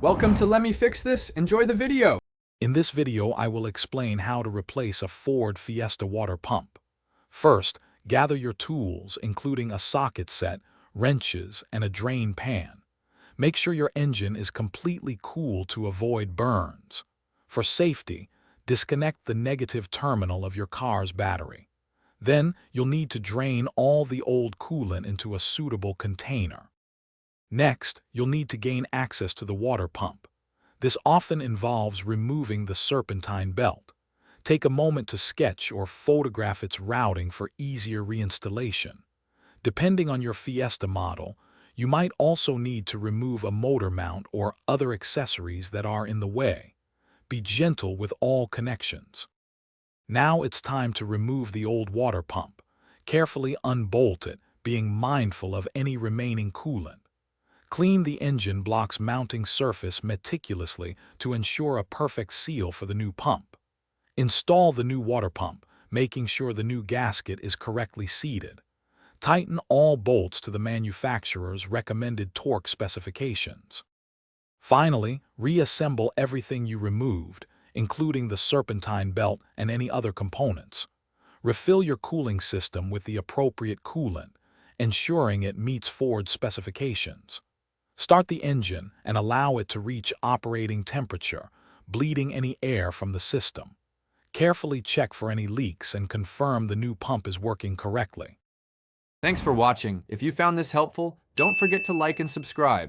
Welcome to Let Me Fix This. Enjoy the video. In this video, I will explain how to replace a Ford Fiesta water pump. First, gather your tools, including a socket set, wrenches, and a drain pan. Make sure your engine is completely cool to avoid burns. For safety, disconnect the negative terminal of your car's battery. Then, you'll need to drain all the old coolant into a suitable container. Next, you'll need to gain access to the water pump. This often involves removing the serpentine belt. Take a moment to sketch or photograph its routing for easier reinstallation. Depending on your Fiesta model, you might also need to remove a motor mount or other accessories that are in the way. Be gentle with all connections. Now it's time to remove the old water pump. Carefully unbolt it, being mindful of any remaining coolant. Clean the engine block's mounting surface meticulously to ensure a perfect seal for the new pump. Install the new water pump, making sure the new gasket is correctly seated. Tighten all bolts to the manufacturer's recommended torque specifications. Finally, reassemble everything you removed, including the serpentine belt and any other components. Refill your cooling system with the appropriate coolant, ensuring it meets Ford's specifications. Start the engine and allow it to reach operating temperature, bleeding any air from the system. Carefully check for any leaks and confirm the new pump is working correctly. Thanks for watching. If you found this helpful, don't forget to like and subscribe.